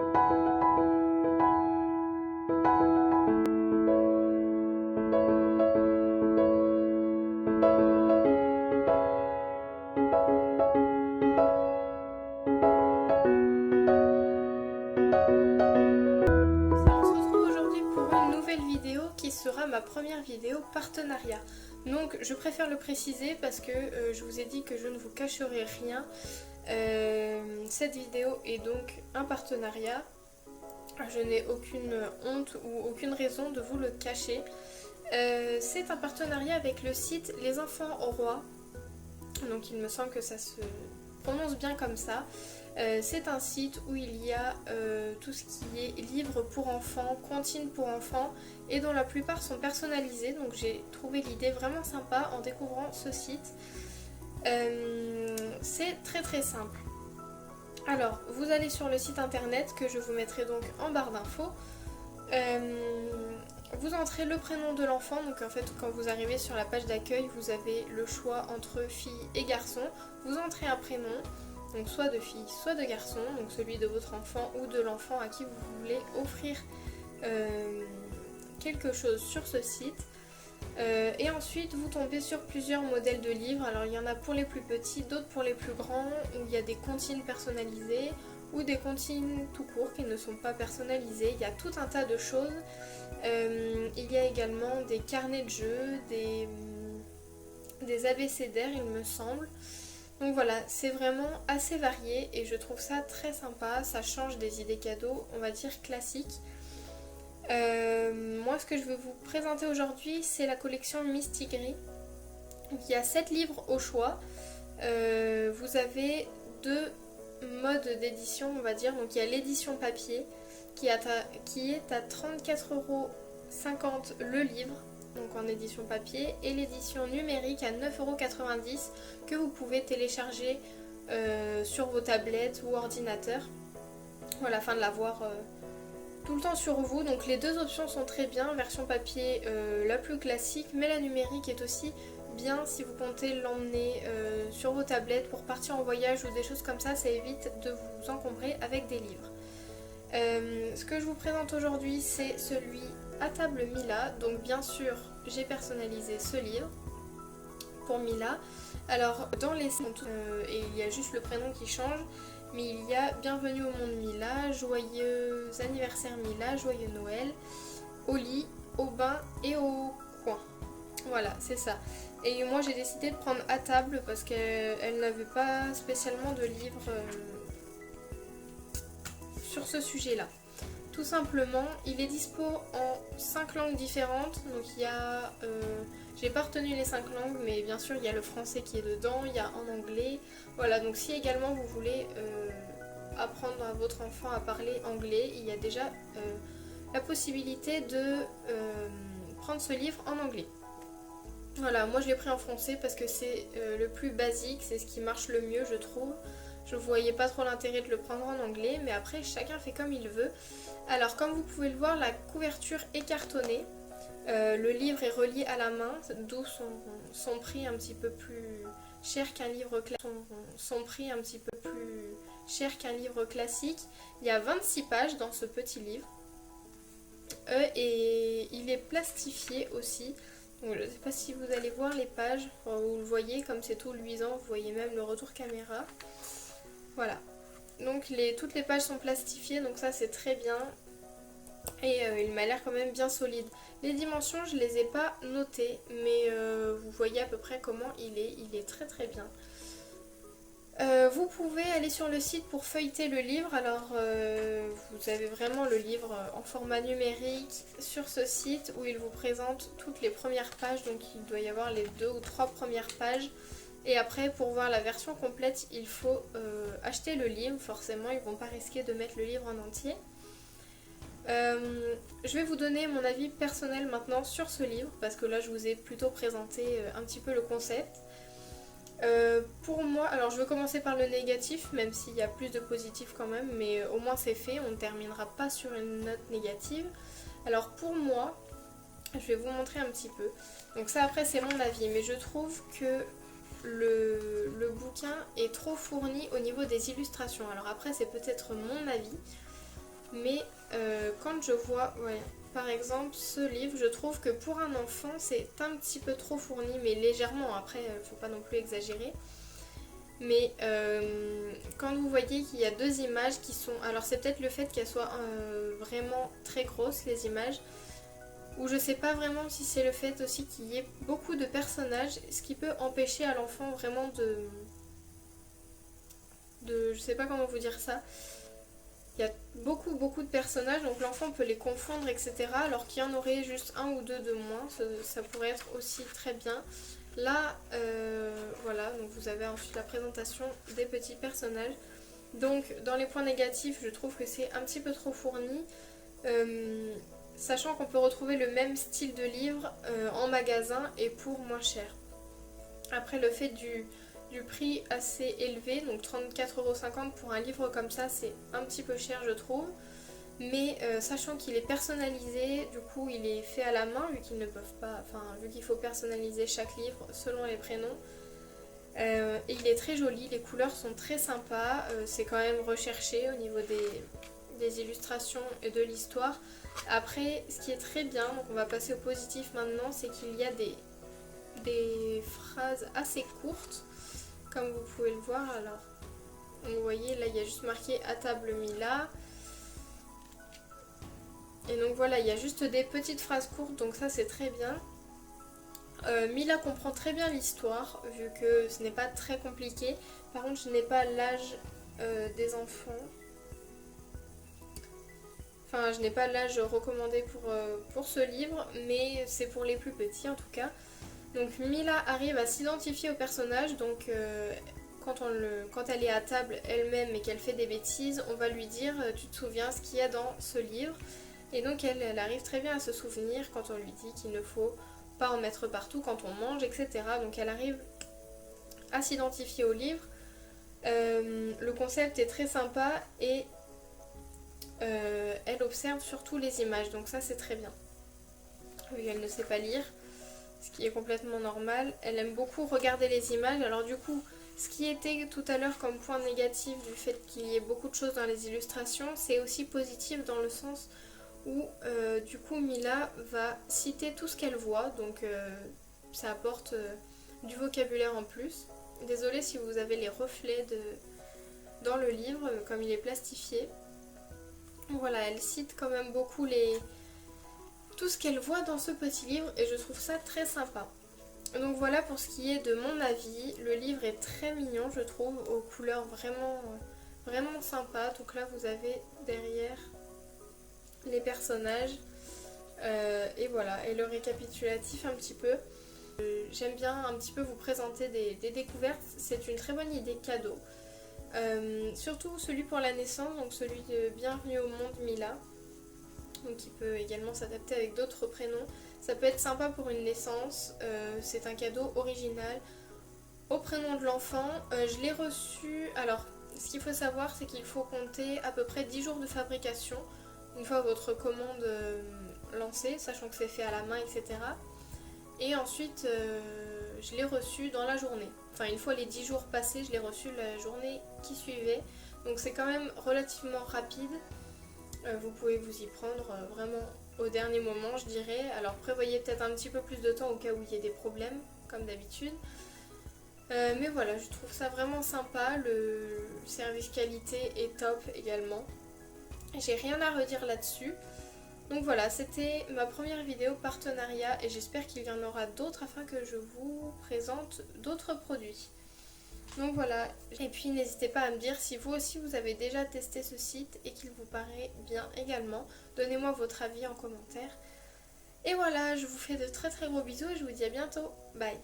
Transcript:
On se retrouve aujourd'hui pour une nouvelle vidéo qui sera ma première vidéo partenariat. Donc je préfère le préciser parce que je vous ai dit que je ne vous cacherai rien. Cette vidéo est donc un partenariat. Je n'ai aucune honte ou aucune raison de vous le cacher. C'est un partenariat avec le site Les Enfants au Roi. Donc il me semble que ça se prononce bien comme ça. C'est un site où il y a tout ce qui est livres pour enfants, comptines pour enfants et dont la plupart sont personnalisés. Donc j'ai trouvé l'idée vraiment sympa en découvrant ce site. C'est très très simple. Alors vous allez sur le site internet que je vous mettrai donc en barre d'infos. Vous entrez le prénom de l'enfant, donc en fait quand vous arrivez sur la page d'accueil vous avez le choix entre fille et garçon. Vous entrez un prénom, donc soit de fille soit de garçon, donc celui de votre enfant ou de l'enfant à qui vous voulez offrir quelque chose sur ce site. Et ensuite vous tombez sur plusieurs modèles de livres. Alors il y en a pour les plus petits, d'autres pour les plus grands, où il y a des comptines personnalisées ou des comptines tout court qui ne sont pas personnalisées. Il y a tout un tas de choses. Il y a également des carnets de jeux, des abécédaires il me semble. Donc voilà, c'est vraiment assez varié et je trouve ça très sympa. Ça change des idées cadeaux, on va dire classiques. Moi ce que je vais vous présenter aujourd'hui c'est la collection Mistigris. Il y a 7 livres au choix. Vous avez 2 modes d'édition on va dire. Donc il y a l'édition papier qui est à 34,50€ le livre, donc en édition papier, et l'édition numérique à 9,90€ que vous pouvez télécharger sur vos tablettes ou ordinateurs. Voilà, afin de l'avoir tout le temps sur vous. Donc les deux options sont très bien, version papier la plus classique, mais la numérique est aussi bien si vous comptez l'emmener sur vos tablettes pour partir en voyage ou des choses comme ça, ça évite de vous encombrer avec des livres. Ce que je vous présente aujourd'hui c'est celui à table Mila, donc bien sûr j'ai personnalisé ce livre pour Mila. Alors dans les et il y a juste le prénom qui change, mais il y a Bienvenue au monde Mila, Joyeux anniversaire Mila, Joyeux Noël, au lit, au bain et au coin. Voilà, c'est ça. Et moi j'ai décidé de prendre à table parce qu'elle n'avait pas spécialement de livre sur ce sujet là. Tout simplement, il est dispo en 5 langues différentes. Donc il y a, j'ai pas retenu les 5 langues, mais bien sûr il y a le français qui est dedans, il y a en anglais. Voilà, donc si également vous voulez apprendre à votre enfant à parler anglais, il y a déjà la possibilité de prendre ce livre en anglais. Voilà, moi je l'ai pris en français parce que c'est le plus basique, c'est ce qui marche le mieux je trouve. Je ne voyais pas trop l'intérêt de le prendre en anglais, mais après chacun fait comme il veut. Alors comme vous pouvez le voir, la couverture est cartonnée. Le livre est relié à la main, d'où son prix un petit peu plus cher qu'un livre classique. Son prix un petit peu plus cher qu'un livre classique. Il y a 26 pages dans ce petit livre. Et il est plastifié aussi. Donc, je ne sais pas si vous allez voir les pages, vous le voyez comme c'est tout luisant, vous voyez même le retour caméra. Voilà, donc toutes les pages sont plastifiées, donc ça c'est très bien. Et il m'a l'air quand même bien solide. Les dimensions je les ai pas notées, mais vous voyez à peu près comment il est très très bien. Vous pouvez aller sur le site pour feuilleter le livre. Alors vous avez vraiment le livre en format numérique sur ce site où il vous présente toutes les premières pages. Donc il doit y avoir les 2 ou 3 premières pages. Et après pour voir la version complète il faut acheter le livre. Forcément ils ne vont pas risquer de mettre le livre en entier. Je vais vous donner mon avis personnel maintenant sur ce livre. Parce que là je vous ai plutôt présenté un petit peu le concept. Pour moi, alors je vais commencer par le négatif, même s'il y a plus de positif quand même, mais au moins c'est fait, on ne terminera pas sur une note négative. Alors pour moi, je vais vous montrer un petit peu. Donc ça après c'est mon avis, mais je trouve que le bouquin est trop fourni au niveau des illustrations. Alors après c'est peut-être mon avis. Mais quand je vois, ouais, par exemple ce livre, je trouve que pour un enfant c'est un petit peu trop fourni, mais légèrement, après faut pas non plus exagérer. Mais quand vous voyez qu'il y a deux images qui sont... Alors c'est peut-être le fait qu'elles soient vraiment très grosses les images, ou je sais pas vraiment si c'est le fait aussi qu'il y ait beaucoup de personnages, ce qui peut empêcher à l'enfant vraiment je sais pas comment vous dire ça. Il y a beaucoup de personnages, donc l'enfant peut les confondre, etc. Alors qu'il y en aurait juste un ou deux de moins, ça pourrait être aussi très bien. Là, voilà, donc vous avez ensuite la présentation des petits personnages. Donc dans les points négatifs, je trouve que c'est un petit peu trop fourni. Sachant qu'on peut retrouver le même style de livre en magasin et pour moins cher. Après le fait du prix assez élevé, donc 34,50 € pour un livre comme ça, c'est un petit peu cher je trouve. Mais sachant qu'il est personnalisé, du coup il est fait à la main vu qu'ils ne peuvent pas, enfin vu qu'il faut personnaliser chaque livre selon les prénoms. Et il est très joli, les couleurs sont très sympas, c'est quand même recherché au niveau des illustrations et de l'histoire. Après, ce qui est très bien, donc on va passer au positif maintenant, c'est qu'il y a des phrases assez courtes, comme vous pouvez le voir. Alors, vous voyez, là il y a juste marqué à table Mila. Et donc voilà, il y a juste des petites phrases courtes, donc ça c'est très bien. Mila comprend très bien l'histoire, vu que ce n'est pas très compliqué. Par contre, je n'ai pas l'âge des enfants. Enfin, je n'ai pas l'âge recommandé pour ce livre, mais c'est pour les plus petits en tout cas. Donc Mila arrive à s'identifier au personnage, donc quand elle est à table elle-même et qu'elle fait des bêtises, on va lui dire tu te souviens ce qu'il y a dans ce livre. Et donc elle arrive très bien à se souvenir quand on lui dit qu'il ne faut pas en mettre partout quand on mange, etc. Donc elle arrive à s'identifier au livre. Le concept est très sympa et elle observe surtout les images, donc ça c'est très bien. Vu qu'elle ne sait pas lire, ce qui est complètement normal. Elle aime beaucoup regarder les images, alors du coup, ce qui était tout à l'heure comme point négatif du fait qu'il y ait beaucoup de choses dans les illustrations, c'est aussi positif dans le sens où du coup Mila va citer tout ce qu'elle voit, donc ça apporte du vocabulaire en plus. Désolée si vous avez les reflets dans le livre, comme il est plastifié. Voilà, elle cite quand même beaucoup tout ce qu'elle voit dans ce petit livre et je trouve ça très sympa. Donc voilà pour ce qui est de mon avis. Le livre est très mignon je trouve, aux couleurs vraiment sympas. Donc là vous avez derrière les personnages et voilà, et le récapitulatif un petit peu. J'aime bien un petit peu vous présenter des découvertes, c'est une très bonne idée cadeau. Surtout celui pour la naissance, donc celui de Bienvenue au monde Mila, donc qui peut également s'adapter avec d'autres prénoms. Ça peut être sympa pour une naissance, c'est un cadeau original au prénom de l'enfant. Je l'ai reçu, alors ce qu'il faut savoir c'est qu'il faut compter à peu près 10 jours de fabrication une fois votre commande lancée, sachant que c'est fait à la main, etc. Et ensuite je l'ai reçu dans la journée. Enfin une fois les 10 jours passés, je l'ai reçu la journée qui suivait. Donc c'est quand même relativement rapide. Vous pouvez vous y prendre vraiment au dernier moment je dirais. Alors prévoyez peut-être un petit peu plus de temps au cas où il y ait des problèmes, comme d'habitude. Mais voilà, je trouve ça vraiment sympa. Le service qualité est top également. J'ai rien à redire là-dessus. Donc voilà, c'était ma première vidéo partenariat et j'espère qu'il y en aura d'autres afin que je vous présente d'autres produits. Donc voilà, et puis n'hésitez pas à me dire si vous aussi vous avez déjà testé ce site et qu'il vous paraît bien également. Donnez-moi votre avis en commentaire. Et voilà, je vous fais de très gros bisous et je vous dis à bientôt. Bye!